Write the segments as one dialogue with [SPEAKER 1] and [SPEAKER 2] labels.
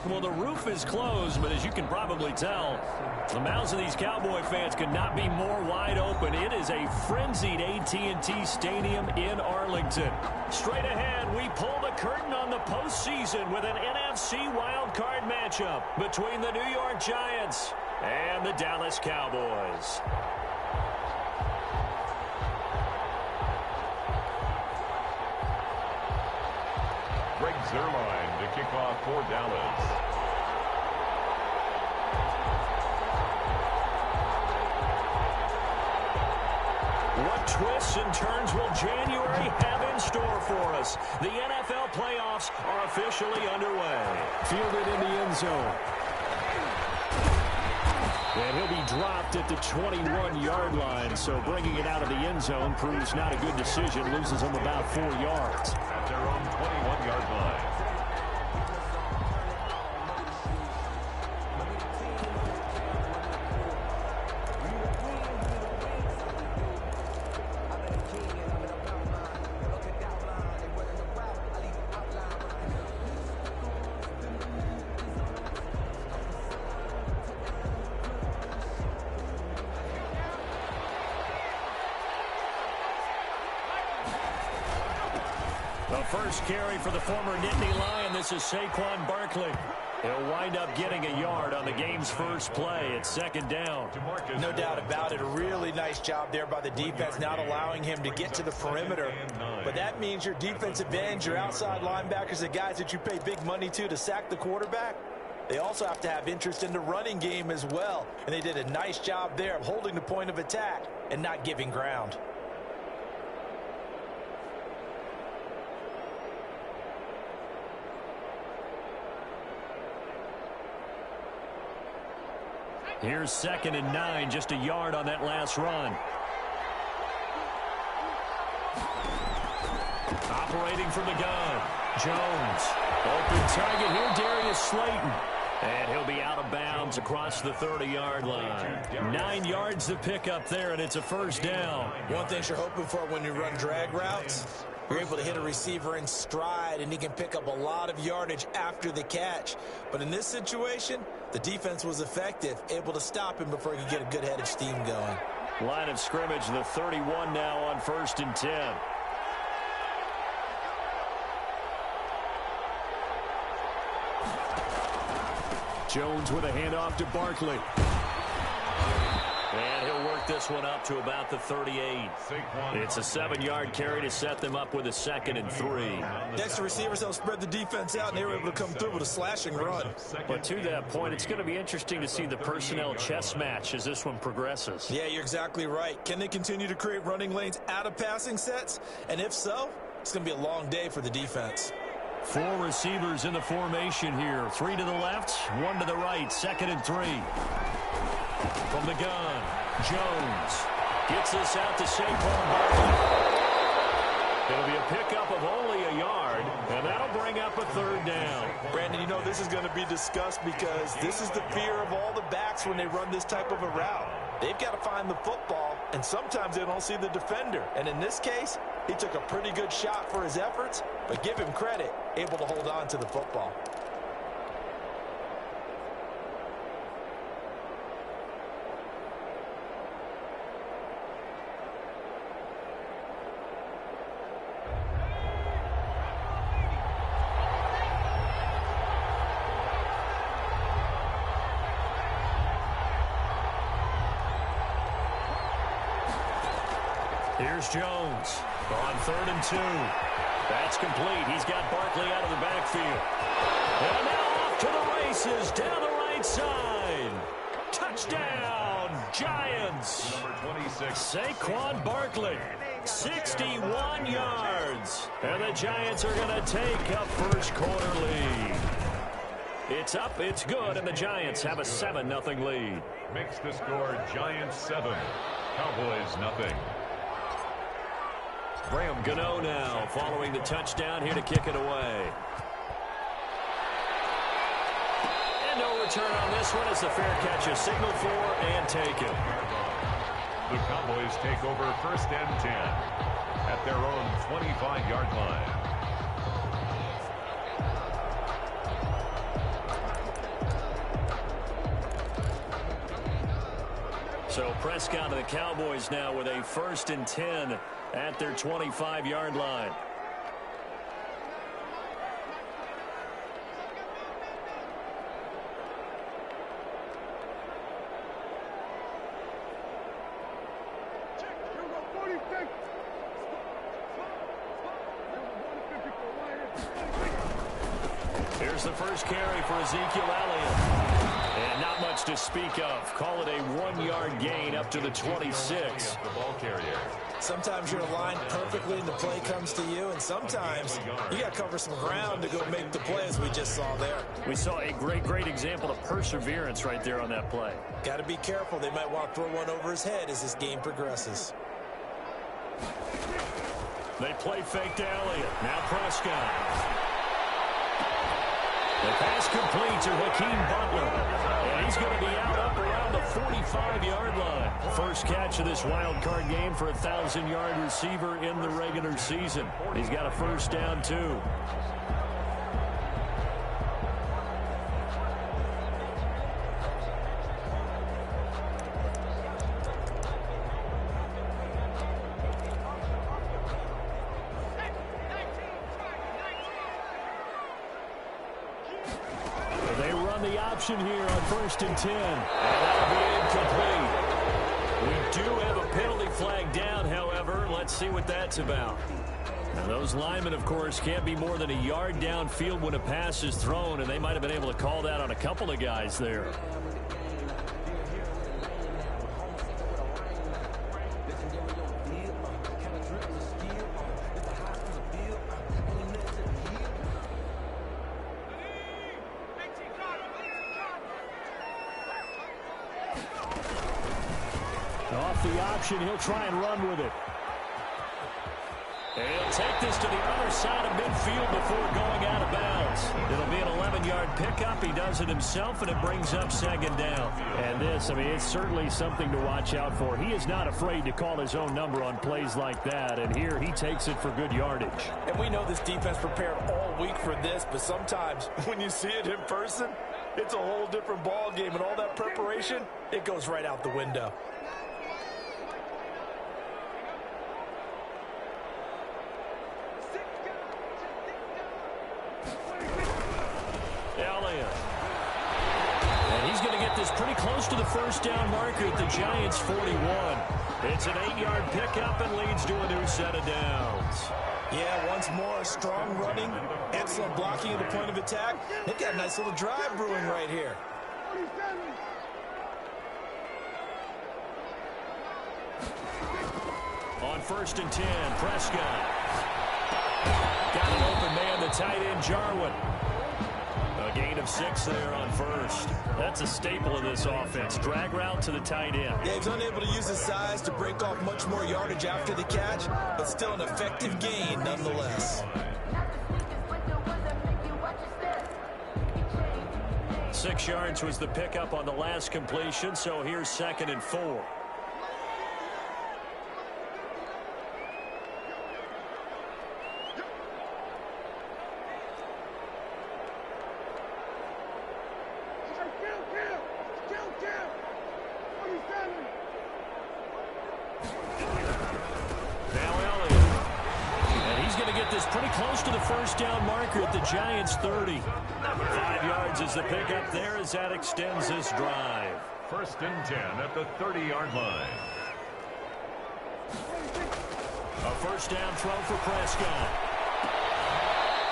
[SPEAKER 1] Well, the roof is closed, but as you can probably tell, the mouths of these Cowboy fans could not be more wide open. It is a frenzied AT&T Stadium in Arlington. Straight ahead, we pull the curtain on the postseason with an NFC wildcard matchup between the New York Giants and the Dallas Cowboys.
[SPEAKER 2] Greg Zuerlein to kick off for Dallas.
[SPEAKER 1] What twists and turns will January have in store for us? The NFL playoffs are officially underway.
[SPEAKER 3] Fielded in the end zone. And he'll be dropped at the 21-yard line, so bringing it out of the end zone proves not a good decision. Loses him about 4 yards.
[SPEAKER 2] At their own 21-yard line.
[SPEAKER 1] The first carry for the former Nittany Lion. This is Saquon Barkley. He'll wind up getting a yard on the game's first play. It's second down.
[SPEAKER 4] No doubt about it. A really nice job there by the defense, not allowing him to get to the perimeter. But that means your defensive ends, your outside linebackers, the guys that you pay big money to sack the quarterback, they also have to have interest in the running game as well. And they did a nice job there of holding the point of attack and not giving ground.
[SPEAKER 1] Here's 2nd and 9, just a yard on that last run. Operating from the gun, Jones. Open target here, Darius Slayton. And he'll be out of bounds across the 30-yard line. 9 yards to pick up there, and it's a first down.
[SPEAKER 4] One thing you're hoping for when you run drag routes, you're able to hit a receiver in stride, and he can pick up a lot of yardage after the catch. But in this situation, the defense was effective, able to stop him before he could get a good head of steam going.
[SPEAKER 1] Line of scrimmage, the 31 now on 1st and 10.
[SPEAKER 3] Jones with a handoff to Barkley.
[SPEAKER 1] And he'll work this one up to about the 38. It's a 7-yard carry to set them up with a 2nd and 3.
[SPEAKER 4] Next, the receivers helped spread the defense out, and they were able to come through with a slashing run.
[SPEAKER 1] But to that point, it's going to be interesting to see the personnel chess match as this one progresses.
[SPEAKER 4] Yeah, you're exactly right. Can they continue to create running lanes out of passing sets? And if so, it's going to be a long day for the defense.
[SPEAKER 1] 4 receivers in the formation here. 3 to the left, 1 to the right. 2nd and 3. From the gun, Jones gets this out to Saquon Barkley. It'll be a pickup of only a yard, and that'll bring up a 3rd down.
[SPEAKER 4] Brandon, you know this is going to be discussed because this is the fear of all the backs when they run this type of a route. They've got to find the football, and sometimes they don't see the defender. And in this case, he took a pretty good shot for his efforts, but give him credit, able to hold on to the football.
[SPEAKER 1] Here's Jones on 3rd and 2. That's complete. He's got Barkley out of the backfield. And now off to the races down the right side. Touchdown, Giants.
[SPEAKER 2] Number 26.
[SPEAKER 1] Saquon Barkley, 61 yards. And the Giants are going to take a first quarter lead. It's up, it's good, and the Giants have a 7-0 lead.
[SPEAKER 2] Makes the score Giants 7, Cowboys 0.
[SPEAKER 1] Graham Gano now following the touchdown here to kick it away. And no return on this one as the fair catch is signaled for and taken.
[SPEAKER 2] The Cowboys take over 1st and 10 at their own 25-yard line.
[SPEAKER 1] So Prescott and the Cowboys now with a 1st and 10 at their 25-yard line. Here's the first carry for Ezekiel Elliott. And not much to speak of. Call it a 1-yard gain up to the 26.
[SPEAKER 2] The ball carrier.
[SPEAKER 4] Sometimes you're aligned perfectly and the play comes to you, and sometimes you got to cover some ground to go make the play, as we just saw there.
[SPEAKER 1] We saw a great example of perseverance right there on that play.
[SPEAKER 4] Got to be careful. They might want to throw one over his head as this game progresses.
[SPEAKER 1] They play fake to Elliott. Now Prescott. The pass complete to Hakeem Butler. And he's going to be out up around the 45-yard line. First catch of this wild card game for a 1,000-yard receiver in the regular season. He's got a first down, too. Here on 1st and 10. And that'll be incomplete. We do have a penalty flag down, however. Let's see what that's about. Now, those linemen, of course, can't be more than a yard downfield when a pass is thrown, and they might have been able to call that on a couple of guys there. Off the option, he'll try and run with it. And he'll take this to the other side of midfield before going out of bounds. It'll be an 11-yard pickup. He does it himself, and it brings up 2nd down. And this, I mean, it's certainly something to watch out for. He is not afraid to call his own number on plays like that, and here he takes it for good yardage.
[SPEAKER 4] And we know this defense prepared all week for this, but sometimes when you see it in person, it's a whole different ball game, and all that preparation, it goes right out the window.
[SPEAKER 1] Pretty close to the first down marker at the Giants' 41. It's an 8-yard pickup and leads to a new set of downs.
[SPEAKER 4] Yeah, once more, strong running, excellent blocking at the point of attack. They've got a nice little drive brewing right here.
[SPEAKER 1] On 1st and 10, Prescott. Got an open man, the tight end, Jarwin. A gain of 6 there on 1st. That's a staple of this offense. Drag route to the tight end.
[SPEAKER 4] Yeah, he's unable to use his size to break off much more yardage after the catch, but still an effective gain nonetheless.
[SPEAKER 1] 6 yards was the pickup on the last completion, so here's 2nd and 4. Giants 30. 5 yards is the pickup there as that extends this drive.
[SPEAKER 2] 1st and 10 at the 30-yard line.
[SPEAKER 1] A first down throw for Prescott.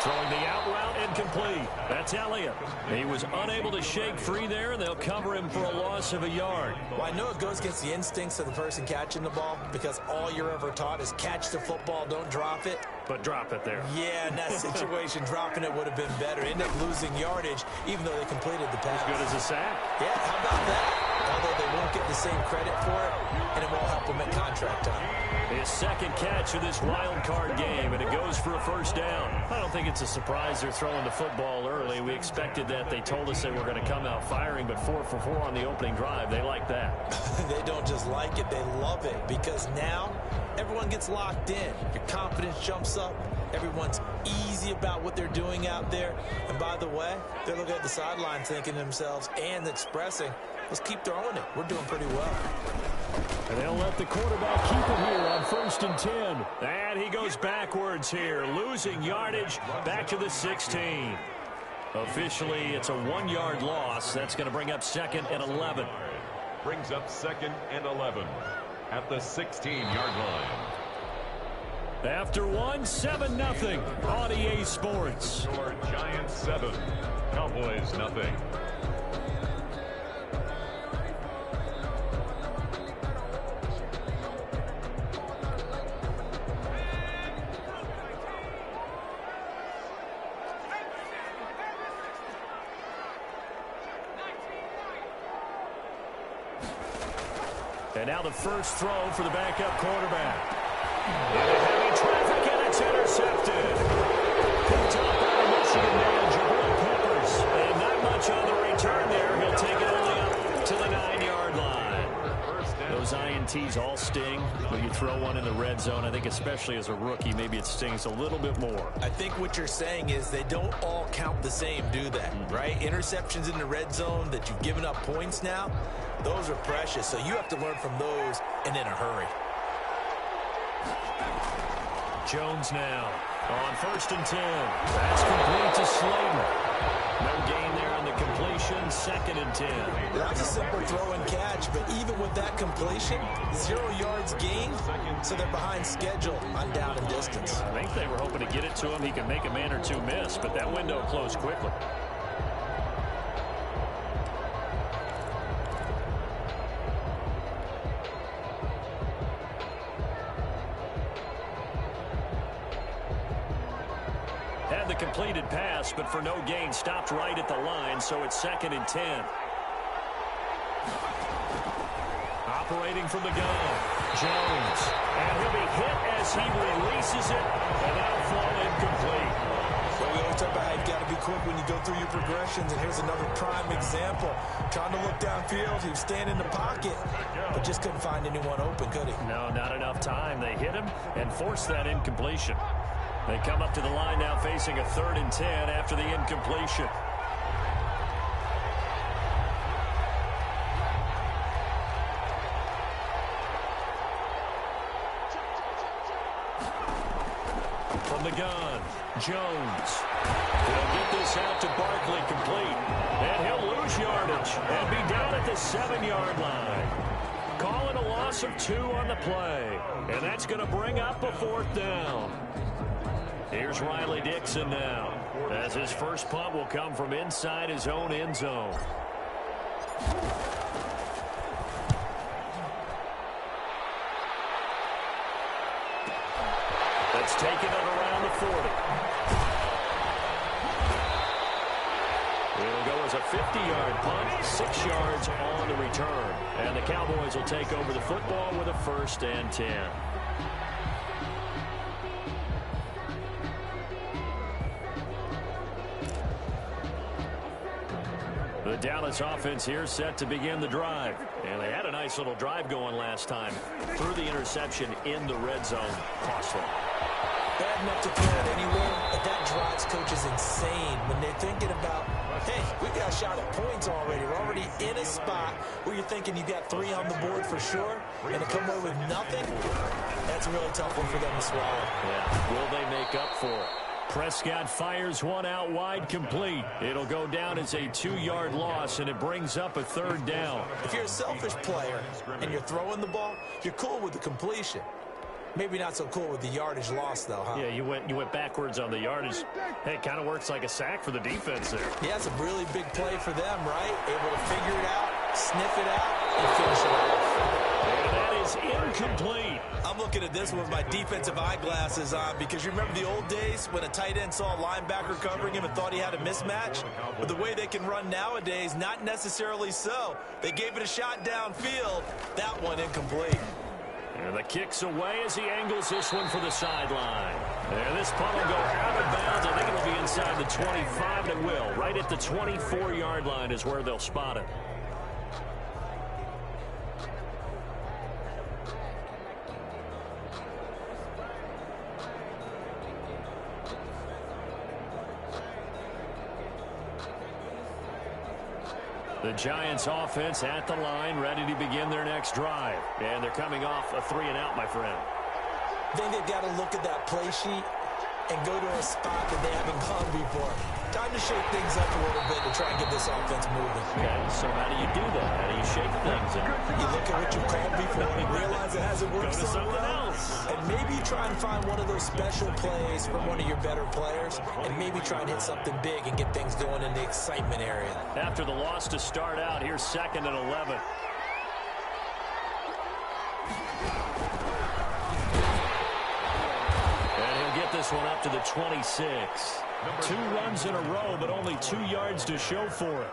[SPEAKER 1] Throwing the out route incomplete. That's Elliott. He was unable to shake free there, and they'll cover him for a loss of a yard.
[SPEAKER 4] Well, I know it goes against the instincts of the person catching the ball because all you're ever taught is catch the football, don't drop it.
[SPEAKER 1] But drop it there.
[SPEAKER 4] Yeah, in that situation, dropping it would have been better. End up losing yardage, even though they completed the pass.
[SPEAKER 1] As good as a sack.
[SPEAKER 4] Yeah, how about that? Although they won't get the same credit for it, and it won't help them at contract time.
[SPEAKER 1] His 2nd catch of this wild card game, and it goes for a first down. I don't think it's a surprise they're throwing the football early. We expected that. They told us they were going to come out firing, but 4 for 4 on the opening drive. They like that.
[SPEAKER 4] They don't just like it, they love it, because now everyone gets locked in. Your confidence jumps up. Everyone's easy about what they're doing out there. And by the way, they're looking at the sideline thinking to themselves and expressing, let's keep throwing it. We're doing pretty well.
[SPEAKER 3] And they'll let the quarterback keep it here on 1st and 10.
[SPEAKER 1] And he goes backwards here, losing yardage back to the 16. Officially, it's a 1-yard loss. That's going to bring up 2nd and 11.
[SPEAKER 2] Brings up 2nd and 11 at the 16-yard line.
[SPEAKER 1] After 7-0 on EA Sports.
[SPEAKER 2] Score Giants 7, Cowboys nothing.
[SPEAKER 1] And now the first throw for the backup quarterback. Into heavy traffic, and it's intercepted. Picked up by the Michigan man, Jabril Peppers. And not much on the return there. He'll take it only up to the 9-yard line. Those INTs all sting when you throw one in the red zone. I think especially as a rookie, maybe it stings a little bit more.
[SPEAKER 4] I think what you're saying is they don't all count the same, do they? Right? Interceptions in the red zone that you've given up points now, those are precious. So you have to learn from those and in a hurry.
[SPEAKER 1] Jones now on 1st and 10. That's complete to Slayton. No gain there on the completion. 2nd and 10.
[SPEAKER 4] That's a simple throw and catch, but even with that completion, 0 yards gained, so they're behind schedule on down and distance.
[SPEAKER 1] I think they were hoping to get it to him. He could make a man or two miss, but that window closed quickly. Had the completed pass, but for no gain, stopped right at the line, so it's 2nd and 10. Operating from the gun, Jones. And he'll be hit as he releases it, and that'll fall incomplete.
[SPEAKER 4] Well, we always talk about how you've got to be quick when you go through your progressions, and here's another prime example. Trying to look downfield, he was staying in the pocket, but just couldn't find anyone open, could he?
[SPEAKER 1] No, not enough time. They hit him and forced that incompletion. They come up to the line now facing a 3rd and 10 after the incompletion. From the gun, Jones. He'll get this out to Barkley complete. And he'll lose yardage and be down at the 7-yard line. Calling a loss of 2 on the play. And that's going to bring up a 4th down. Here's Riley Dixon now, as his first punt will come from inside his own end zone. That's taken it around the 40. It'll go as a 50-yard punt, 6 yards on the return. And the Cowboys will take over the football with a 1st and 10. The Dallas offense here set to begin the drive. And they had a nice little drive going last time. Threw the interception in the red zone. Costly.
[SPEAKER 4] Bad enough to throw it anywhere, but that drives coaches insane when they're thinking about, hey, we got a shot at points already. We're already in a spot where you're thinking you got 3 on the board for sure, and to come away with nothing, that's a really tough one for them to swallow.
[SPEAKER 1] Yeah, will they make up for it? Prescott fires one out wide complete. It'll go down as a 2-yard loss, and it brings up a 3rd down.
[SPEAKER 4] If you're a selfish player and you're throwing the ball, you're cool with the completion. Maybe not so cool with the yardage loss, though, huh?
[SPEAKER 1] Yeah, you went backwards on the yardage. Hey, it kind of works like a sack for the defense there.
[SPEAKER 4] Yeah, it's a really big play for them, right? Able to figure it out, sniff it out, and finish it off.
[SPEAKER 1] And that is incomplete.
[SPEAKER 4] I'm looking at this one with my defensive eyeglasses on because you remember the old days when a tight end saw a linebacker covering him and thought he had a mismatch? But the way they can run nowadays, not necessarily so. They gave it a shot downfield. That one incomplete.
[SPEAKER 1] And the kick's away as he angles this one for the sideline. And this punt will go out of bounds. I think it'll be inside the 25. It will. Right at the 24-yard line is where they'll spot it. The Giants offense at the line, ready to begin their next drive. And they're coming off a 3-and-out, my friend.
[SPEAKER 4] I think they've got to look at that play sheet and go to a spot that they haven't gone before. Time to shake things up a little bit to try and get this offense moving.
[SPEAKER 1] Okay, so how do you do that? How do you shake things up?
[SPEAKER 4] You look at what you've called before and realize it hasn't worked so well. And maybe you try and find one of those special plays from one of your better players, and maybe try and hit something big and get things going in the excitement area.
[SPEAKER 1] After the loss to start out, here's 2nd and 11. This one up to the 26. 2 runs in a row, but only 2 yards to show for it.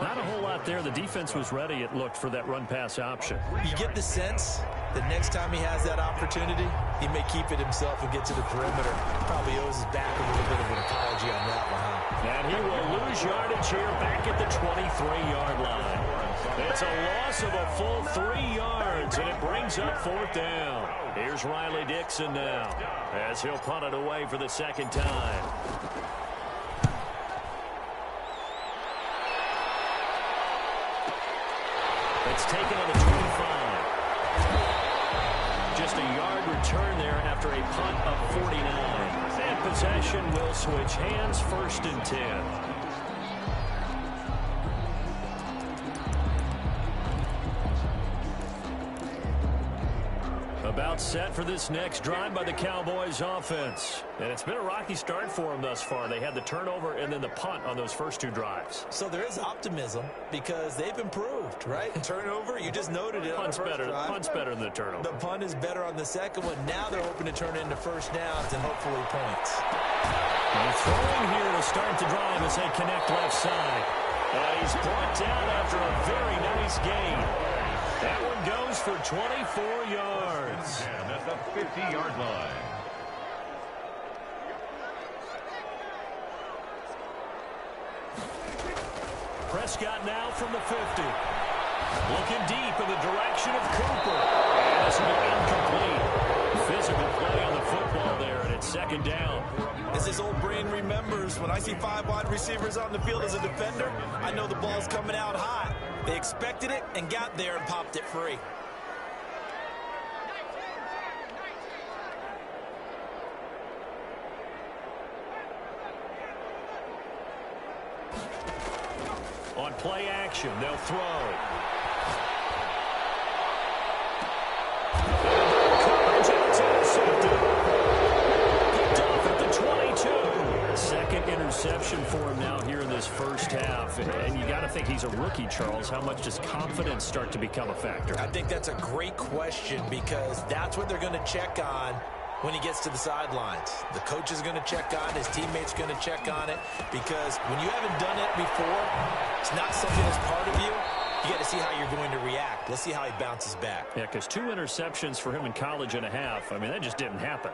[SPEAKER 1] Not a whole lot there. The defense was ready, it looked, for that run-pass option.
[SPEAKER 4] You get the sense that next time he has that opportunity, he may keep it himself and get to the perimeter. Probably owes his back a little bit of an apology on that one, huh?
[SPEAKER 1] And he will lose yardage here back at the 23-yard line. It's a loss of a full 3 yards, and it brings up 4th down. Here's Riley Dixon now, as he'll punt it away for the 2nd time. It's taken on the 25. Just a yard return there after a punt of 49. And possession will switch hands, 1st and 10. About set for this next drive by the Cowboys offense. And it's been a rocky start for them thus far. They had the turnover and then the punt on those first 2 drives.
[SPEAKER 4] So there is optimism because they've improved, right? Turnover, you just noted it.
[SPEAKER 1] Punt's better than the turnover.
[SPEAKER 4] The punt is better on the second one. Now they're hoping to turn it into 1st downs and hopefully points.
[SPEAKER 1] And throwing here to start the drive as they connect left side. He's brought down after a very nice gain. That one goes for 24 yards.
[SPEAKER 2] And at the 50-yard line.
[SPEAKER 1] Prescott now from the 50. Looking deep in the direction of Cooper. And this will be incomplete. Physical play on the football there, and it's 2nd down.
[SPEAKER 4] As his old brain remembers, when I see 5 wide receivers on the field as a defender, I know the ball's coming out hot. They expected it and got there and popped it free.
[SPEAKER 1] On play action, they'll throw. Coverage, and it's intercepted. Picked off at the 22. 2nd interception for him now here in this first half. And you got to think he's a rookie, Charles. How much does confidence start to become a factor?
[SPEAKER 4] I think that's a great question because that's what they're going to check on when he gets to the sidelines. The coach is going to check on it. His teammates are going to check on it because when you haven't done it before, it's not something that's part of you. You got to see how you're going to react. Let's see how he bounces back.
[SPEAKER 1] Yeah, because 2 interceptions for him in college and a half. I mean, that just didn't happen.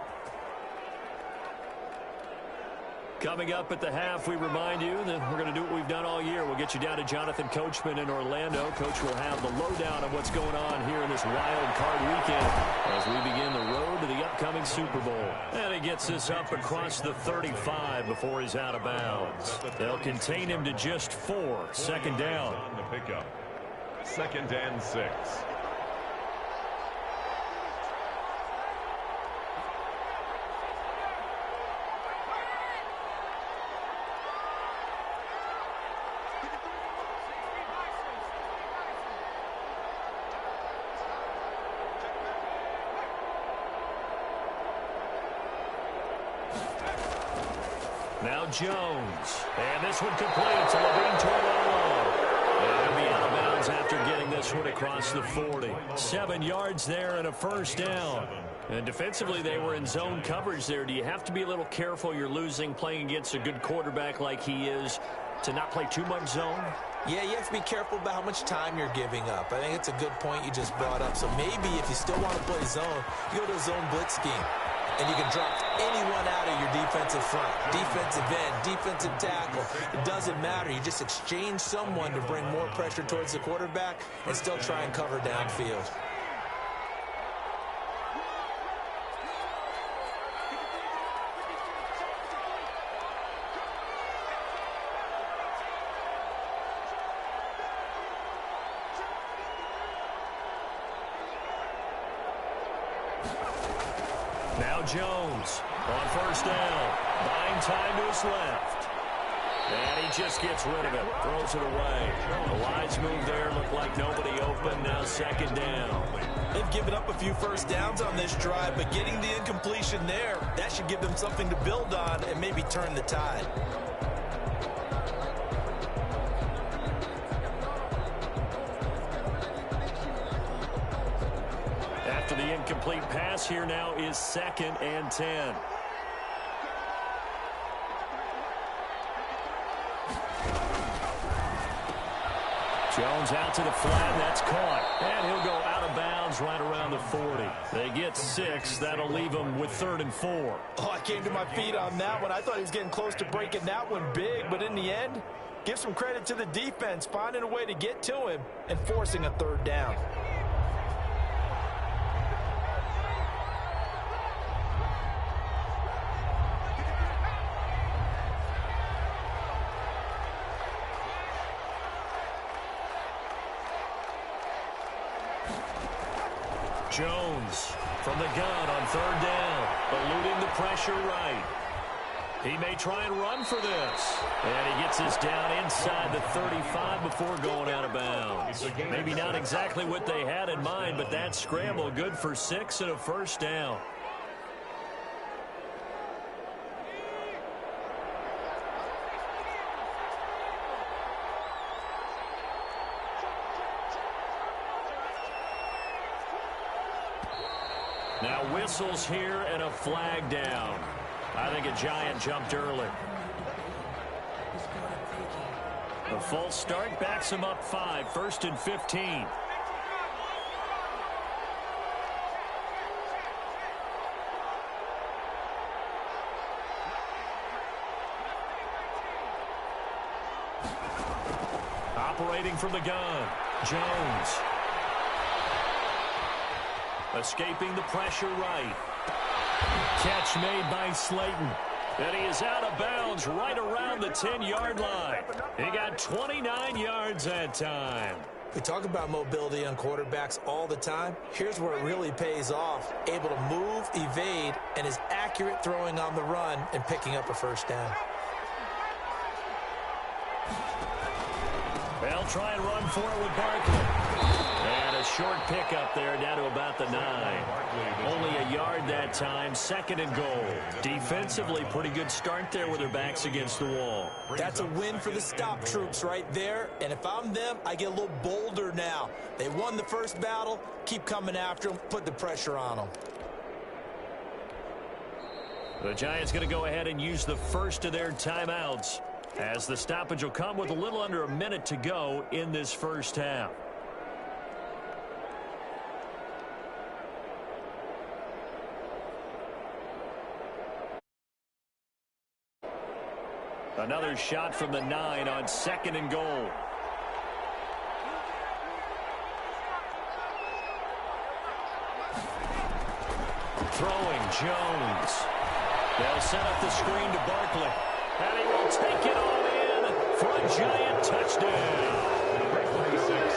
[SPEAKER 1] Coming up at the half, we remind you that we're going to do what we've done all year. We'll get you down to Jonathan Coachman in Orlando. Coach will have the lowdown of what's going on here in this wild card weekend as we begin the road to the upcoming Super Bowl. And he gets this up across the 35 before he's out of bounds. They'll contain him to just 4. 2nd down.
[SPEAKER 2] On the pickup. 2nd and 6.
[SPEAKER 1] Now Jones. And this one completes. Levine Toilolo. And he'll be out of bounds after getting this one across the 40. 7 yards there and a 1st down. And defensively, they were in zone coverage there. Do you have to be a little careful? You're losing, playing against a good quarterback like he is, to not play too much zone?
[SPEAKER 4] Yeah, you have to be careful about how much time you're giving up. I think it's a good point you just brought up. So maybe if you still want to play zone, you go to a zone blitz scheme. And you can drop anyone out of your defensive front. Defensive end, defensive tackle. It doesn't matter. You just exchange someone to bring more pressure towards the quarterback and still try and cover downfield.
[SPEAKER 1] Jones on first down. Buying time to his left. And he just gets rid of it. Throws it away. The wise move there. Looked like nobody open. Now second down.
[SPEAKER 4] They've given up a few first downs on this drive, but getting the incompletion there, that should give them something to build on and maybe turn the tide.
[SPEAKER 1] After the incomplete pass, here now is 2nd and 10. Jones out to the flat. That's caught. And he'll go out of bounds right around the 40. They get 6. That'll leave them with 3rd and 4.
[SPEAKER 4] Oh, I came to my feet on that one. I thought he was getting close to breaking that one big, but in the end, give some credit to the defense, finding a way to get to him and forcing a 3rd down.
[SPEAKER 1] Jones from the gun on 3rd down, eluding the pressure right. He may try and run for this. And he gets this down inside the 35 before going out of bounds. Maybe not exactly what they had in mind, but that scramble good for 6 and a first down. Now whistles here and a flag down. I think a Giant jumped early. The false start backs him up 5, 1st and 15. Operating from the gun, Jones. Escaping the pressure right. Catch made by Slayton. And he is out of bounds right around the 10-yard line. He got 29 yards that time.
[SPEAKER 4] We talk about mobility on quarterbacks all the time. Here's where it really pays off. Able to move, evade, and is accurate throwing on the run and picking up a first down.
[SPEAKER 1] They'll try and run for it with Barkley. And a short pickup there down to about the 9. Only a yard that time, 2nd and goal. Defensively, pretty good start there with their backs against the wall.
[SPEAKER 4] That's a win for the stop troops right there. And if I'm them, I get a little bolder now. They won the first battle. Keep coming after them. Put the pressure on them.
[SPEAKER 1] The Giants going to go ahead and use the first of their timeouts, as the stoppage will come with a little under a minute to go in this first half. Another shot from the 9 on 2nd and goal. Throwing Jones. They'll set up the screen to Barkley. And he will take it all in for a Giant touchdown.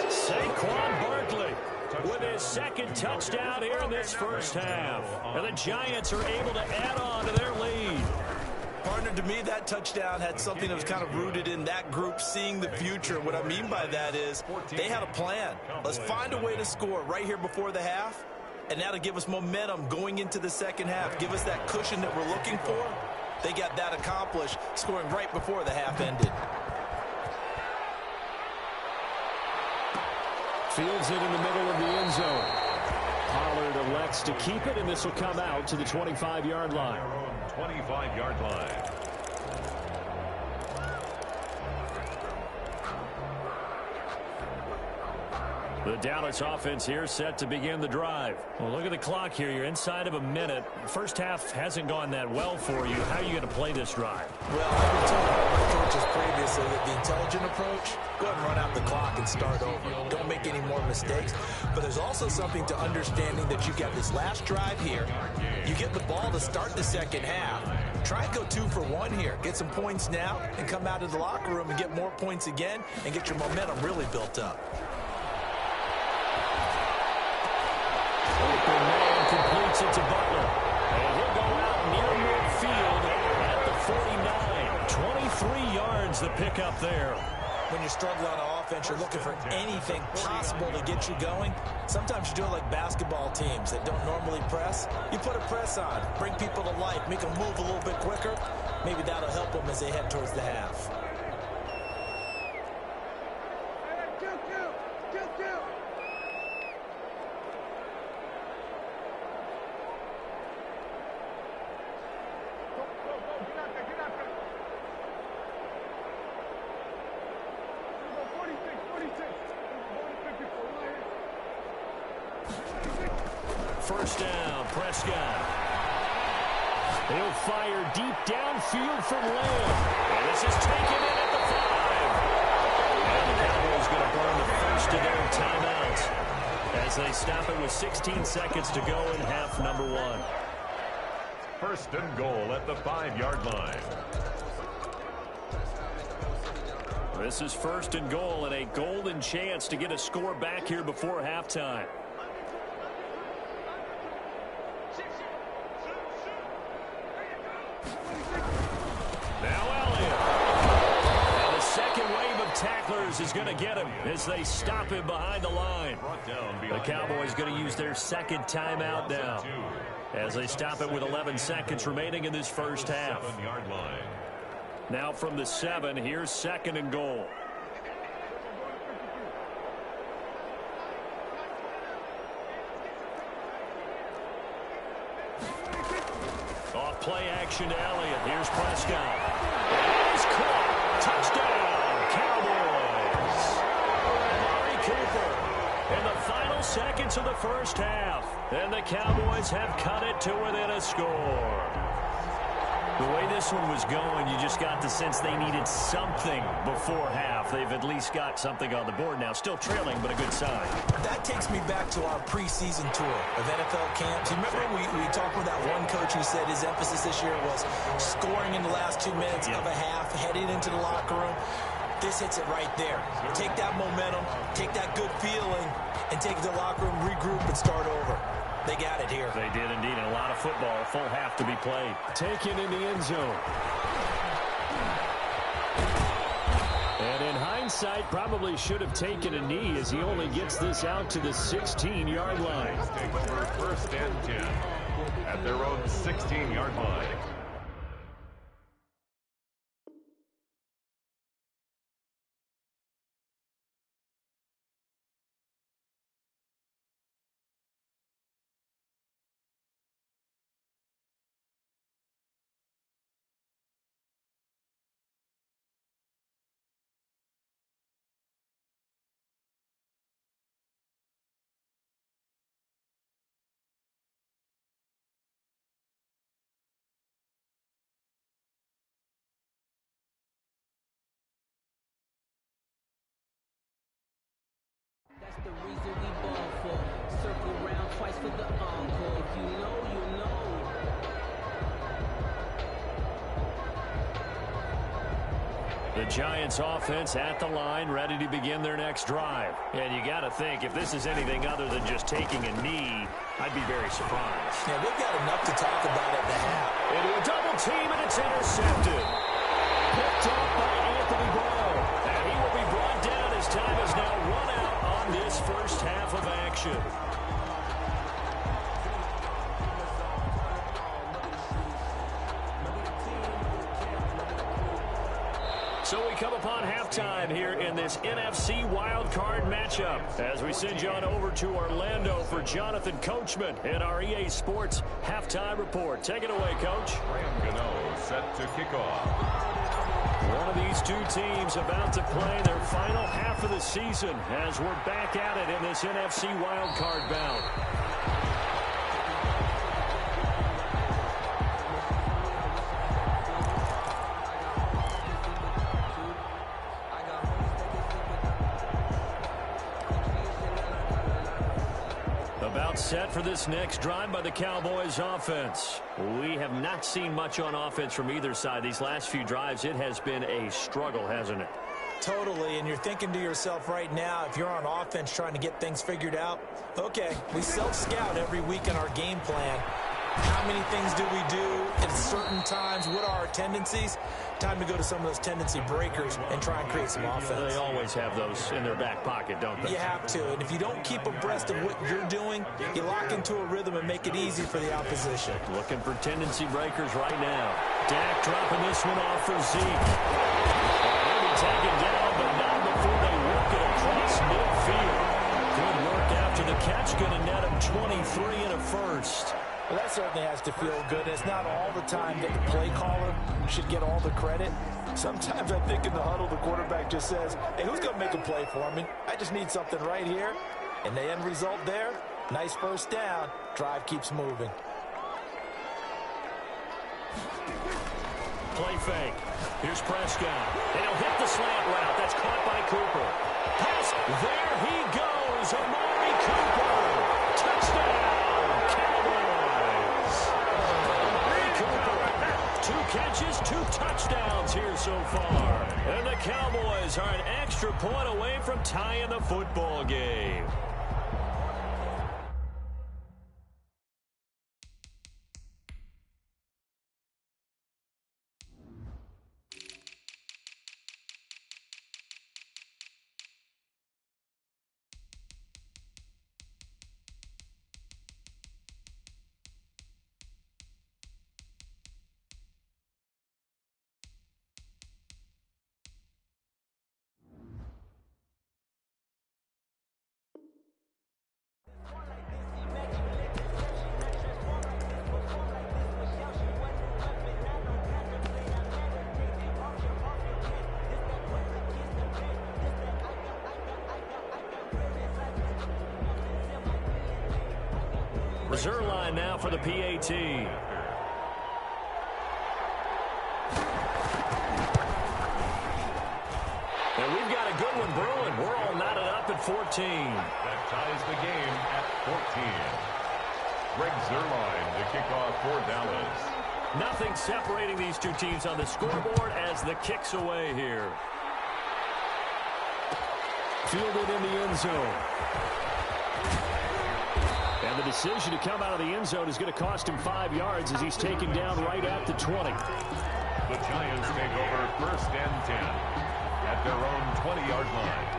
[SPEAKER 1] Saquon Barkley with his 2nd touchdown here in this first half. And the Giants are able to add on to their lead.
[SPEAKER 4] Partner, to me, that touchdown had something that was kind of rooted in that group seeing the future. What I mean by that is they had a plan. Let's find a way to score right here before the half, and that'll give us momentum going into the second half, give us that cushion that we're looking for. They got that accomplished, scoring right before the half ended.
[SPEAKER 3] Fields it in the middle of the end zone. Pollard elects to keep it, and this will come out to the 25-yard line.
[SPEAKER 2] 25-yard line.
[SPEAKER 1] The Dallas offense here set to begin the drive. Well, look at the clock here. You're inside of a minute. First half hasn't gone that well for you. How are you going to play this drive?
[SPEAKER 4] Well, I've been told by my coaches previously that the intelligent approach, go ahead and run out the clock and start over. Don't make any more mistakes. But there's also something to understanding that you got this last drive here. You get the ball to start the second half. Try and go 2 for 1 here. Get some points now and come out of the locker room and get more points again and get your momentum really built up.
[SPEAKER 1] Open man completes it to Butler. And he'll go 3 yards to pick up there.
[SPEAKER 4] When you're struggling on offense, you're looking for anything possible to get you going. Sometimes you do it like basketball teams that don't normally press. You put a press on, bring people to life, make them move a little bit quicker. Maybe that'll help them as they head towards the half.
[SPEAKER 1] First down, Prescott. He'll fire deep downfield from Lamb. And this is taken in at the 5. And the Cowboys going to burn the first of their timeouts as they stop it with 16 seconds to go in half number 1.
[SPEAKER 2] First and goal at the 5-yard line.
[SPEAKER 1] This is first and goal and a golden chance to get a score back here before halftime. Tacklers is going to get him as they stop him behind the line. The Cowboys going to use their second timeout now as they stop it with 11 seconds remaining in this first half. Now from the 7, here's second and goal. Off play action to Elliott. Here's Prescott. He's caught. Touchdown. Cowboys. Amari Cooper in the final seconds of the first half. And the Cowboys have cut it to within a score. The way this one was going, you just got the sense they needed something before half. They've at least got something on the board now. Still trailing, but a good sign.
[SPEAKER 4] That takes me back to our preseason tour of NFL camps. You remember we talked with that one coach who said his emphasis this year was scoring in the last 2 minutes of a half, heading into the locker room. This hits it right there. Take that momentum, take that good feeling, and take it to the locker room, regroup, and start over. They got it here.
[SPEAKER 1] They did indeed, and a lot of football, a full half to be played. Taken in the end zone. And in hindsight, probably should have taken a knee as he only gets this out to the 16-yard line.
[SPEAKER 2] Take over first and 10 at their own 16-yard line.
[SPEAKER 5] That's the reason we ball for. Circle around twice for the encore. If you know, you know.
[SPEAKER 1] The Giants offense at the line, ready to begin their next drive. And you got to think, if this is anything other than just taking a knee, I'd be very surprised.
[SPEAKER 4] Yeah, we've got enough to talk about at the half.
[SPEAKER 1] Into a double team, and it's intercepted. Picked up by Anthony Brown. And he will be brought down as time is now run out on this first half of action. So we come upon halftime here in this NFC wildcard matchup as we send you on over to Orlando for Jonathan Coachman in our EA Sports halftime report. Take it away, Coach.
[SPEAKER 2] Graham Gano set to kick off.
[SPEAKER 1] One of these two teams about to play their final half of the season as we're back at it in this NFC wildcard bout. Set for this next drive by the Cowboys offense. We have not seen much on offense from either side. These last few drives, it has been a struggle, hasn't it?
[SPEAKER 4] Totally, and you're thinking to yourself right now, if you're on offense trying to get things figured out, okay, we self-scout every week in our game plan. How many things do we do at certain times? What are our tendencies? Time to go to some of those tendency breakers and try and create some offense.
[SPEAKER 3] They always have those in their back pocket, don't they?
[SPEAKER 4] You have to. And if you don't keep abreast of what you're doing, you lock into a rhythm and make it easy for the opposition.
[SPEAKER 3] Looking for tendency breakers right now. Dak dropping this one off for Zeke. They'll be taken down, but not before they work it across midfield. Good work after the catch. Going to net him 23 and a first.
[SPEAKER 4] Well, that certainly has to feel good. It's not all the time that the play caller should get all the credit. Sometimes I think in the huddle, the quarterback just says, hey, who's going to make a play for me? I just need something right here. And the end result there, nice first down. Drive keeps moving.
[SPEAKER 3] Play fake. Here's Prescott. And he'll hit the slant route. That's caught by Cooper. Pass. There he goes. Amari Cooper. Touchdown. Cooper, 2 catches, 2 touchdowns here so far. And the Cowboys are an extra point away from tying the football game. Reserve line now for the PAT. And we've got a good one brewing. We're all knotted up at 14.
[SPEAKER 2] That ties the game at 14. Greg Zuerlein to kick off for Dallas.
[SPEAKER 3] Nothing separating these two teams on the scoreboard as the kick's away here. Fielded in the end zone. And the decision to come out of the end zone is going to cost him 5 yards as he's taken down right at the 20.
[SPEAKER 2] The Giants take over 1st and 10 at their own 20-yard line.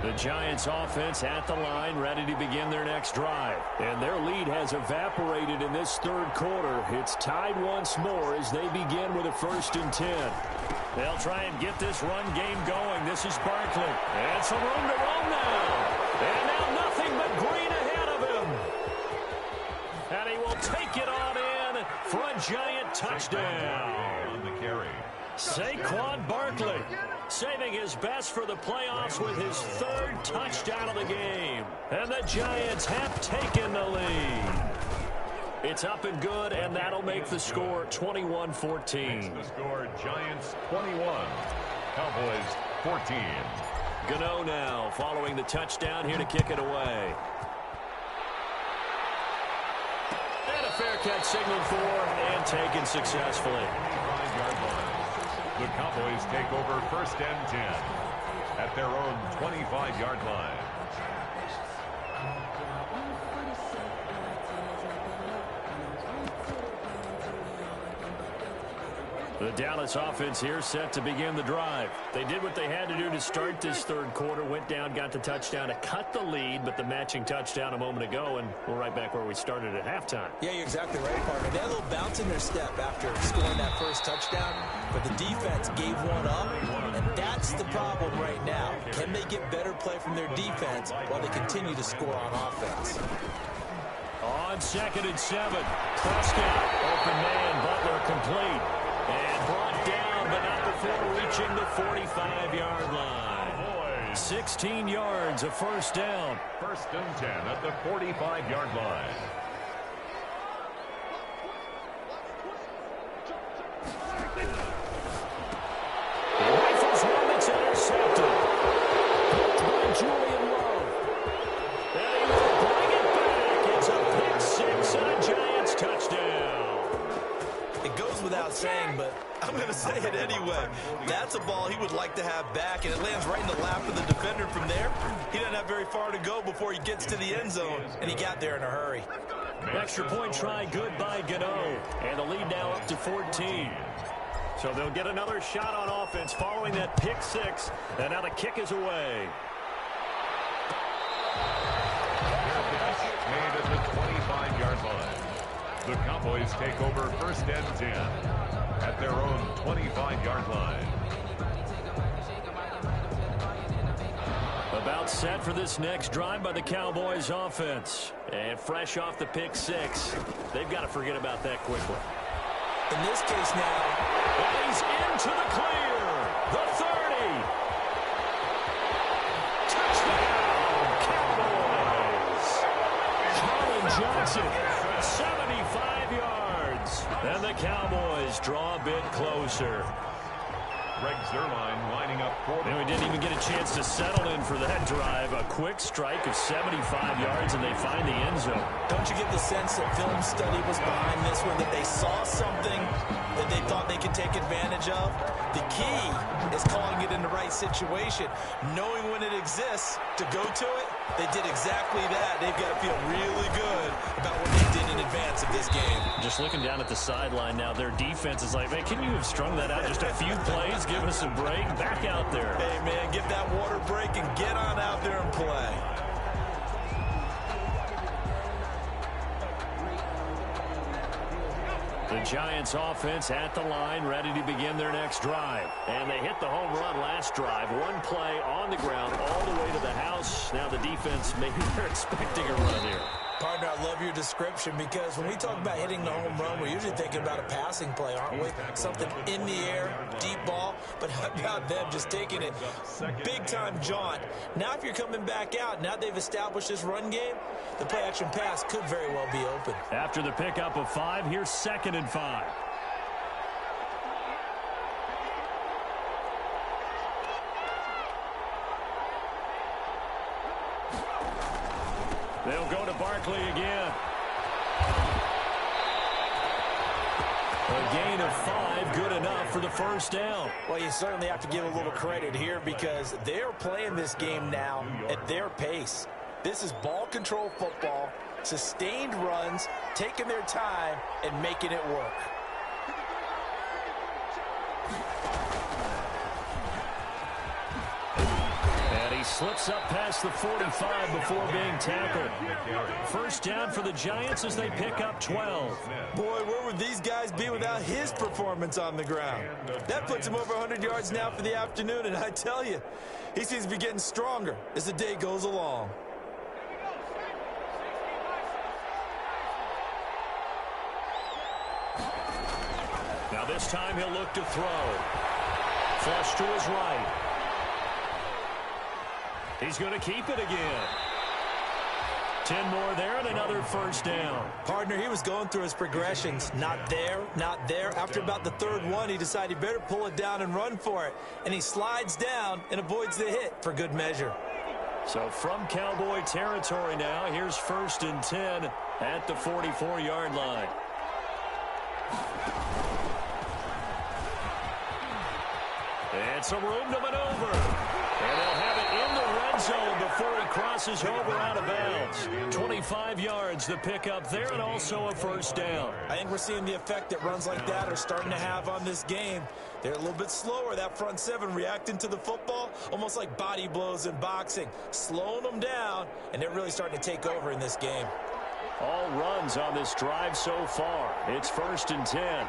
[SPEAKER 3] The Giants offense at the line, ready to begin their next drive. And their lead has evaporated in this 3rd quarter. It's tied once more as they begin with a 1st and 10. They'll try and get this run game going. This is Barkley. And some room to roam now. And now nothing but green ahead of him. And he will take it on in for a Giant touchdown.
[SPEAKER 2] On the carry.
[SPEAKER 3] Saquon Barkley saving his best for the playoffs with his 3rd touchdown of the game. And the Giants have taken the lead. It's up and good, and that'll make the score 21-14.
[SPEAKER 2] The score, Giants 21, Cowboys 14.
[SPEAKER 3] Gano now following the touchdown here to kick it away. And a fair catch signaled for and taken successfully.
[SPEAKER 2] 5-yard line. The Cowboys take over 1st and 10 at their own 25-yard line.
[SPEAKER 3] The Dallas offense here set to begin the drive. They did what they had to do to start this 3rd quarter, went down, got the touchdown to cut the lead, but the matching touchdown a moment ago, and we're right back where we started at halftime.
[SPEAKER 4] Yeah, you're exactly right, partner. They had a little bounce in their step after scoring that 1st touchdown, but the defense gave one up, and that's the problem right now. Can they get better play from their defense while they continue to score on offense?
[SPEAKER 3] On 2nd and 7, Prescott, open man, Butler complete. And brought down, but not before reaching the 45-yard line. 16 yards, a 1st down.
[SPEAKER 2] 1st and 10 at the 45-yard line.
[SPEAKER 3] He rifles one that's intercepted. Picked by Julian Love. And he will bring it back. It's a pick 6 and a Giants touchdown.
[SPEAKER 4] It goes without saying, but I I'm going to say it anyway. That's a ball he would like to have back, and it lands right in the lap of the defender from there. He doesn't have very far to go before he gets to the end zone, and he got there in a hurry.
[SPEAKER 1] Extra point try good by Gano, and the lead now up to 14. So they'll get another shot on offense following that pick six, and now the kick is away.
[SPEAKER 2] Made at the 25-yard line. The Cowboys take over first and 10 at their own 25-yard line.
[SPEAKER 1] About set for this next drive by the Cowboys offense. And fresh off the pick six, they've got to forget about that quickly.
[SPEAKER 4] In this case now,
[SPEAKER 1] he's into the clear. The 30. Touchdown, Cowboys. Colin Johnson, 75 yards. And the Cowboys draw a bit closer.
[SPEAKER 2] Greg Zuerlein lining up for them.
[SPEAKER 1] And we didn't even get a chance to settle in for that drive. A quick strike of 75 yards, and they find the end zone.
[SPEAKER 4] Don't you get the sense that film study was behind this one, that they saw something that they thought they could take advantage of? The key is calling it in the right situation, knowing when it exists to go to it. They did exactly that. They've got to feel really good about what they did in advance of this game.
[SPEAKER 1] Just looking down at the sideline now, their defense is like, man, can you have strung that out just a few plays? Give us a break. Back out there.
[SPEAKER 4] Hey, man, get that water break and get on out there and play.
[SPEAKER 1] The Giants offense at the line, ready to begin their next drive. And they hit the home run last drive. One play on the ground all the way to the house. Now the defense, maybe they're expecting a run here.
[SPEAKER 4] Partner, I love your description, because when we talk about hitting the home run, we're usually thinking about a passing play, aren't we? Something in the air, deep ball, but how about them just taking it big-time jaunt? Now if you're coming back out, now they've established this run game, the play-action pass could very well be open.
[SPEAKER 1] After the pickup of 5, here's 2nd and 5. They'll go to Barkley again. A gain of 5, good enough for the first down.
[SPEAKER 4] Well, you certainly have to give a little credit here, because they're playing this game now at their pace. This is ball control football, sustained runs, taking their time, and making it work.
[SPEAKER 1] He slips up past the 45 before being tackled. First down for the Giants as they pick up 12.
[SPEAKER 4] Boy, where would these guys be without his performance on the ground? That puts him over 100 yards now for the afternoon, and I tell you, he seems to be getting stronger as the day goes along.
[SPEAKER 1] Now this time he'll look to throw. Flush to his right. He's going to keep it again. 10 more there and another first down.
[SPEAKER 4] Partner, he was going through his progressions. Not there, not there. After about the third one, he decided he better pull it down and run for it. And he slides down and avoids the hit for good measure.
[SPEAKER 1] So from Cowboy territory now, here's 1st and 10 at the 44-yard line. And some room to maneuver. And they'll have it in the red zone before he crosses over out of bounds. 25 yards, the pickup there, and also a first down.
[SPEAKER 4] I think we're seeing the effect that runs like that are starting to have on this game. They're a little bit slower, that front seven, reacting to the football, almost like body blows in boxing, slowing them down, and they're really starting to take over in this game.
[SPEAKER 1] All runs on this drive so far. It's 1st and 10.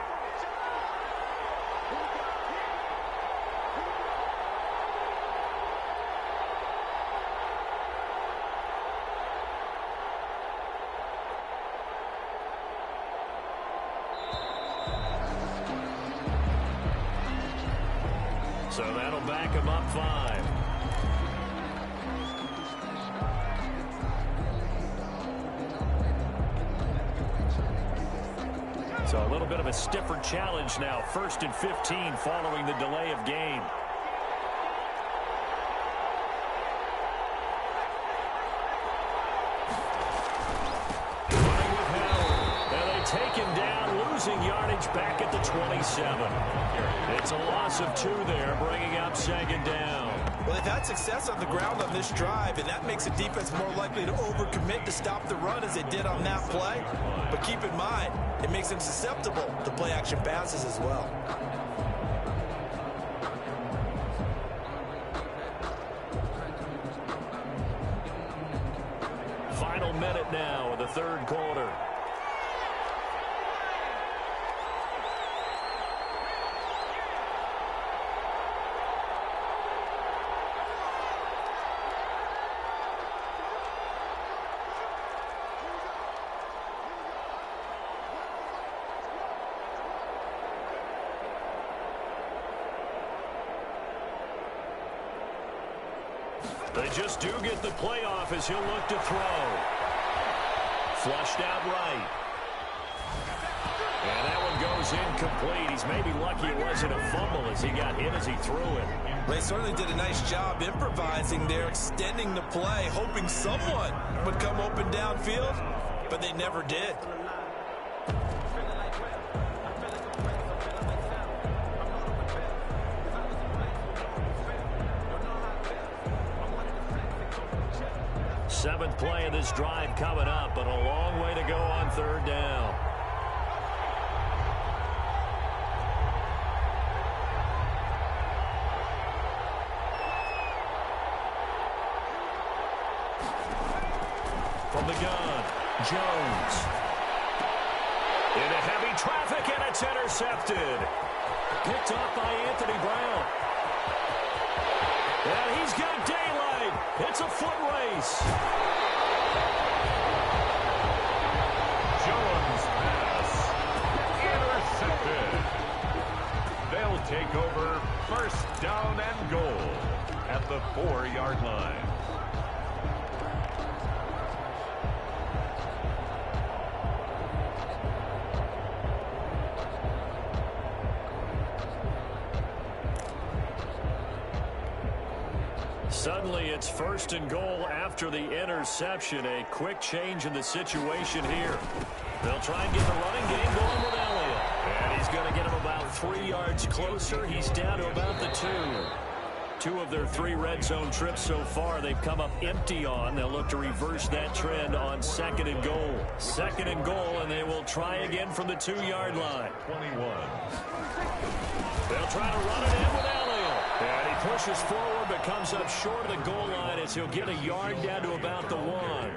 [SPEAKER 1] So that'll back him up 5. So a little bit of a stiffer challenge now. 1st and 15 following the delay of game. Now they take him down, losing yardage back at the 27. It's a loss of 2 there, bringing up 2nd down.
[SPEAKER 4] Well, they've had success on the ground on this drive, and that makes the defense more likely to overcommit to stop the run as they did on that play. But keep in mind, it makes them susceptible to play-action passes as well.
[SPEAKER 1] Final minute now of the 3rd quarter. They just do get the playoff as he'll look to throw. Flushed out right. And that one goes incomplete. He's maybe lucky it wasn't a fumble as he got hit as he threw it.
[SPEAKER 4] They certainly did a nice job improvising there, extending the play, hoping someone would come open downfield, but they never did.
[SPEAKER 1] Seventh play of this drive coming up, but a long way to go on 3rd down. From the gun, Jones. Into heavy traffic, and it's intercepted. Picked off by Anthony Brown. And he's got daylight. It's a foot race.
[SPEAKER 2] Jones pass intercepted. They'll take over 1st down and goal at the 4-yard line.
[SPEAKER 1] Suddenly, it's 1st and goal after the interception. A quick change in the situation here. They'll try and get the running game going with Elliott. And he's going to get him about 3 yards closer. He's down to about the 2. 2 of their 3 red zone trips so far they've come up empty on. They'll look to reverse that trend on 2nd and goal. 2nd and goal, and they will try again from the 2-yard line.
[SPEAKER 2] 21.
[SPEAKER 1] They'll try to run it in with Elliott. And he pushes forward but comes up short of the goal line as he'll get a yard down to about the 1.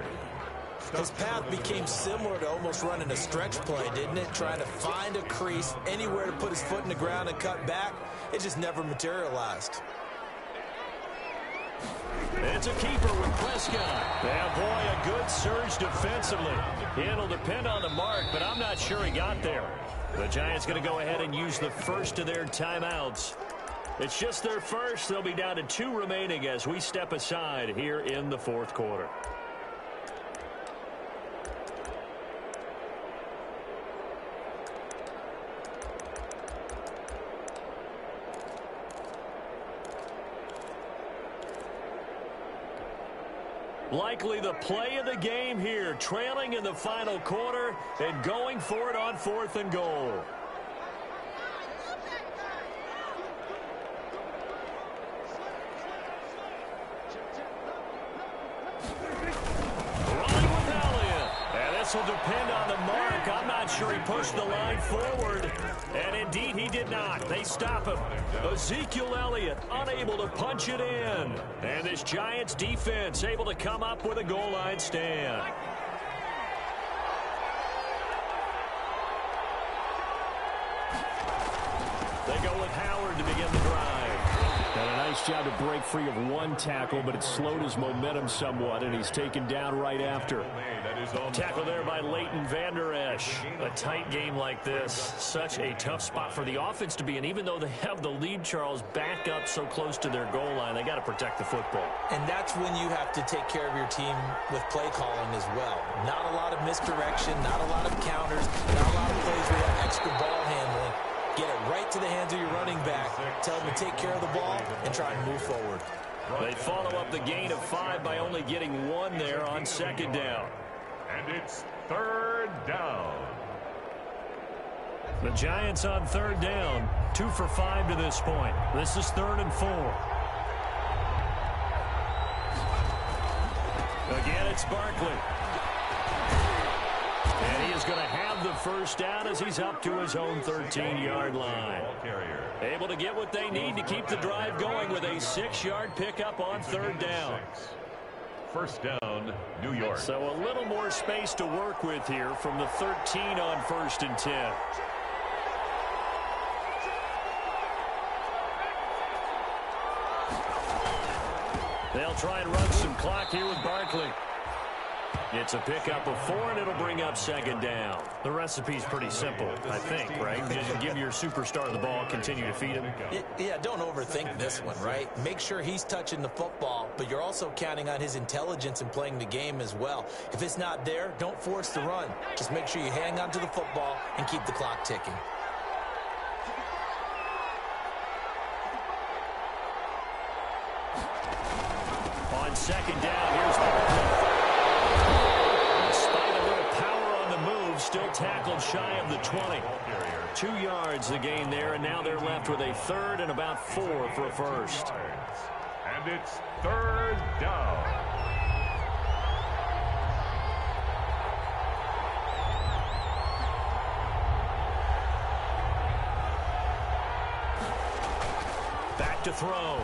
[SPEAKER 4] His path became similar to almost running a stretch play, didn't it? Trying to find a crease, anywhere to put his foot in the ground and cut back. It just never materialized.
[SPEAKER 1] It's a keeper with Prescott. Yeah, boy, a good surge defensively. It'll depend on the mark, but I'm not sure he got there. The Giants going to go ahead and use the first of their timeouts. It's just their first. They'll be down to 2 remaining as we step aside here in the 4th quarter. Likely the play of the game here, trailing in the final quarter and going for it on 4th and goal. Running with Elliott. And this will depend on the mark. I'm not sure he pushed the line forward. And indeed, he did not. They stop him. Ezekiel Elliott unable to punch it in. And this Giants defense able to come up with a goal line stand. They go with Howard to begin the drive. And a nice job to break free of 1 tackle, but it slowed his momentum somewhat, and he's taken down right after. Tackle there by Leighton Vander Esch. A tight game like this, such a tough spot for the offense to be in. Even though they have the lead, Charles, back up so close to their goal line, they got to protect the football.
[SPEAKER 4] And that's when you have to take care of your team with play calling as well. Not a lot of misdirection, not a lot of counters, not a lot of plays where you have extra ball handling. Get it right to the hands of your running back. Tell them to take care of the ball and try and move forward.
[SPEAKER 1] They follow up the gain of 5 by only getting 1 there on 2nd down.
[SPEAKER 2] And it's 3rd down.
[SPEAKER 1] The Giants on third down, 2 for 5 to this point. This is 3rd and 4. Again, it's Barkley. And he is going to have the first down as he's up to his own 13-yard line. Able to get what they need to keep the drive going with a 6-yard pickup on third down.
[SPEAKER 2] First down, New York.
[SPEAKER 1] So a little more space to work with here from the 13 on 1st and 10. They'll try and run some clock here with Barkley. It's a pickup of 4, and it'll bring up 2nd down. The recipe's pretty simple, I think, right? Just give your superstar the ball, continue to feed him.
[SPEAKER 4] Yeah, don't overthink this one, right? Make sure he's touching the football, but you're also counting on his intelligence in playing the game as well. If it's not there, don't force the run. Just make sure you hang on to the football and keep the clock ticking.
[SPEAKER 1] On 2nd down, here's Barkley. Despite a little power on the move, still tackled shy of the 20. 2 yards the gain there, and now they're left with a 3rd and about 4 for a first.
[SPEAKER 2] And it's 3rd down.
[SPEAKER 1] Back to throw.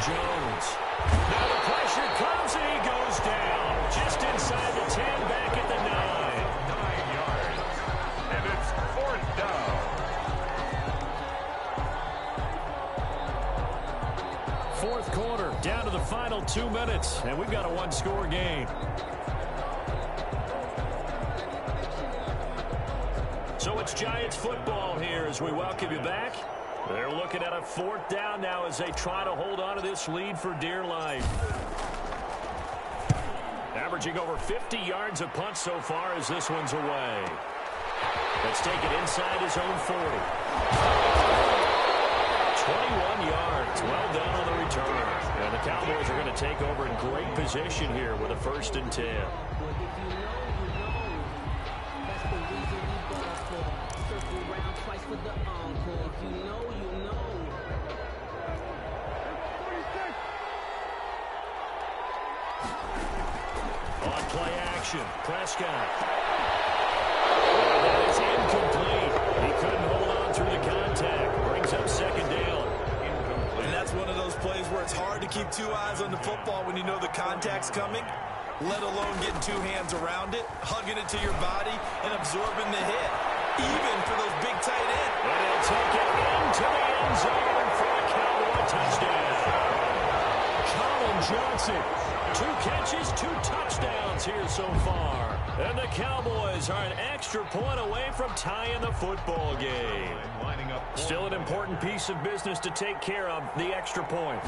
[SPEAKER 1] Jones. Now the pressure comes, and he goes down. Just inside the 10, back at the 9.
[SPEAKER 2] 9 yards. And it's 4th down.
[SPEAKER 1] 4th quarter, down to the final 2 minutes, and we've got a 1-score game. So it's Giants football here as we welcome you back. They're looking at a 4th down now as they try to hold on to this lead for dear life. Averaging over 50 yards a punt so far as this one's away. Let's take it inside his own 40. 21 yards. Well done on the return. And the Cowboys are going to take over in great position here with a 1st and 10. On play action, Prescott. That is incomplete. He couldn't hold on through the contact. Brings up 2nd down.
[SPEAKER 4] And that's one of those plays where it's hard to keep 2 eyes on the football when you know the contact's coming, let alone getting 2 hands around it, hugging it to your body, and absorbing the hit, even for those big tight ends.
[SPEAKER 1] And he'll take it into the end zone for a Cowboy touchdown. Colin Johnson, 2 catches, 2 touchdowns here so far. And the Cowboys are an extra point away from tying the football game. Still an important piece of business to take care of, the extra point.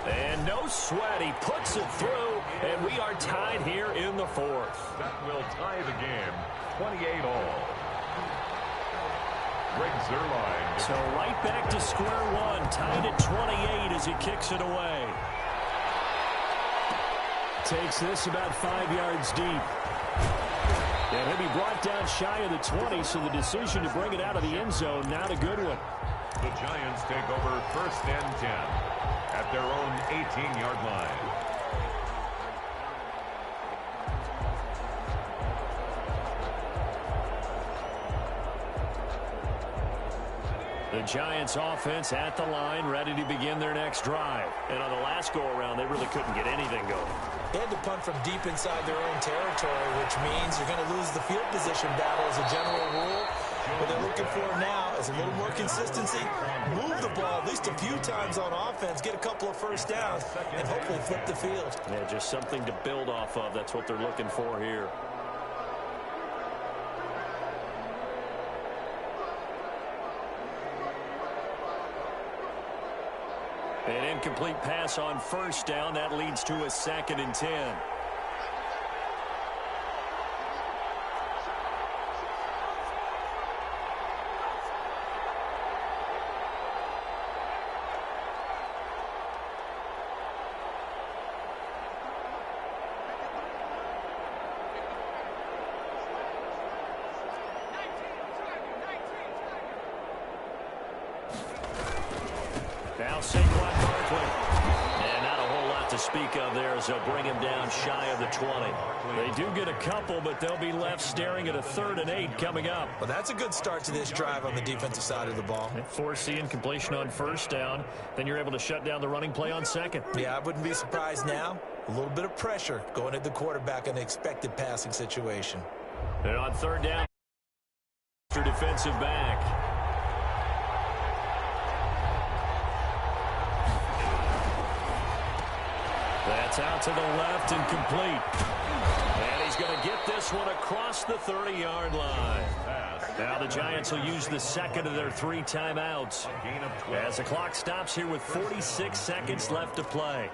[SPEAKER 1] And no sweat, he puts it through, and we are tied here in the 4th.
[SPEAKER 2] That will tie the game, 28-all. Greg Zuerlein.
[SPEAKER 1] So right back to square one, tied at 28 as he kicks it away. Takes this about 5 yards deep. And he'll be brought down shy of the 20, so the decision to bring it out of the end zone, not a good one.
[SPEAKER 2] The Giants take over 1st and 10 at their own 18-yard line.
[SPEAKER 1] The Giants offense at the line, ready to begin their next drive. And on the last go-around, they really couldn't get anything going.
[SPEAKER 4] They had to punt from deep inside their own territory, which means you're going to lose the field position battle as a general rule. What they're looking for now is a little more consistency. Move the ball at least a few times on offense, get a couple of 1st downs, and hopefully flip the field.
[SPEAKER 1] Yeah, just something to build off of. That's what they're looking for here. An incomplete pass on 1st down. That leads to a 2nd and 10. Now Saquon Barkley. And not a whole lot to speak of there as they'll bring him down shy of the 20. They do get a couple, but they'll be left staring at a 3rd and 8 coming up.
[SPEAKER 4] Well, that's a good start to this drive on the defensive side of the ball.
[SPEAKER 1] Force the incompletion on 1st down. Then you're able to shut down the running play on 2nd.
[SPEAKER 4] Yeah, I wouldn't be surprised now. A little bit of pressure going at the quarterback in an expected passing situation.
[SPEAKER 1] And on 3rd down, defensive back. That's out to the left and complete. And he's going to get this one across the 30-yard line. Now the Giants will use the 2nd of their 3 timeouts as the clock stops here with 46 seconds left to play.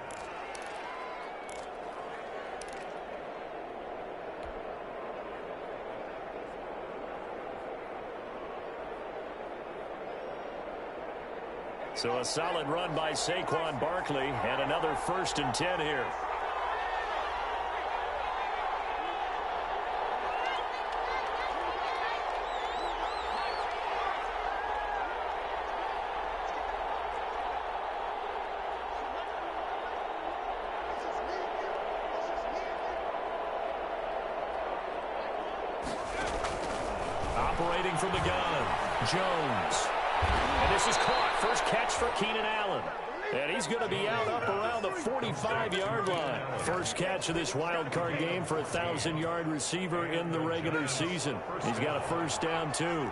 [SPEAKER 1] So a solid run by Saquon Barkley and another 1st and 10 here. Operating from the gun, Jones. And this is caught. First catch for Keenan Allen. And he's going to be out up around the 45-yard line. First catch of this wild card game for a 1,000-yard receiver in the regular season. He's got a 1st down, too.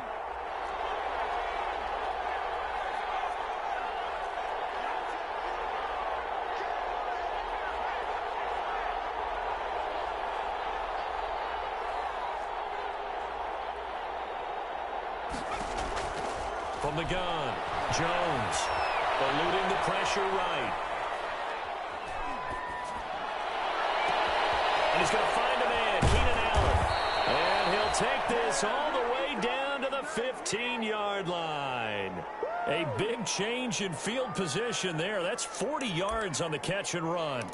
[SPEAKER 1] From the gun, Jones eluding the pressure right. And he's going to find a man, Keenan Allen. And he'll take this all the way down to the 15-yard line. A big change in field position there. That's 40 yards on the catch and run.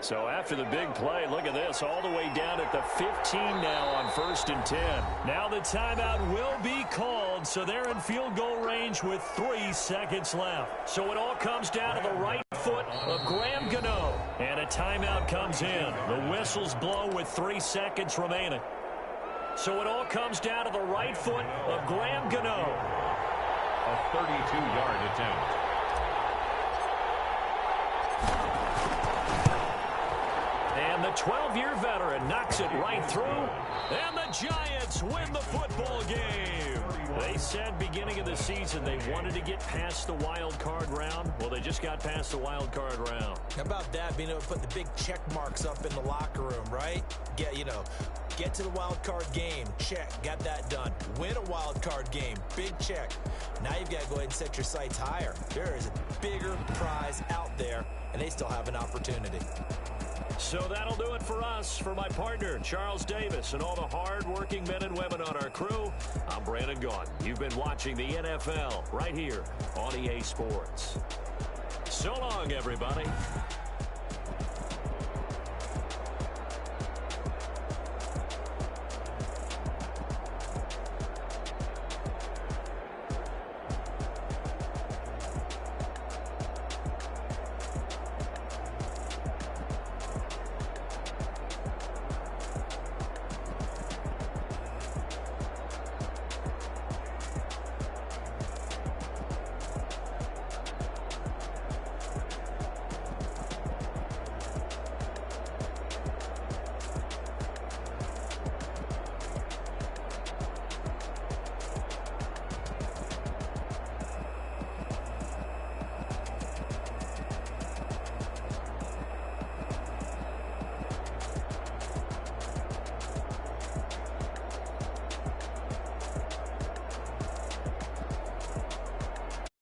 [SPEAKER 1] So after the big play, look at this, all the way down at the 15 now on 1st and 10. Now the timeout will be called, so they're in field goal range with 3 seconds left. So it all comes down to the right foot of Graham Gano. And a timeout comes in. The whistles blow with 3 seconds remaining. So it all comes down to the right foot of Graham Gano.
[SPEAKER 2] A 32-yard attempt.
[SPEAKER 1] And the 12-year veteran knocks it right through. And the Giants win the football game. They said beginning of the season they wanted to get past the wild card round. Well, they just got past the wild card round.
[SPEAKER 4] How about that, being able to put the big check marks up in the locker room, right? Get to the wild card game. Check. Got that done. Win a wild card game. Big check. Now you've got to go ahead and set your sights higher. There is a bigger prize out there, and they still have an opportunity.
[SPEAKER 1] So that'll do it for us. For my partner, Charles Davis, and all the hard-working men and women on our crew, I'm Brandon Gaudin. You've been watching the NFL right here on EA Sports. So long, everybody.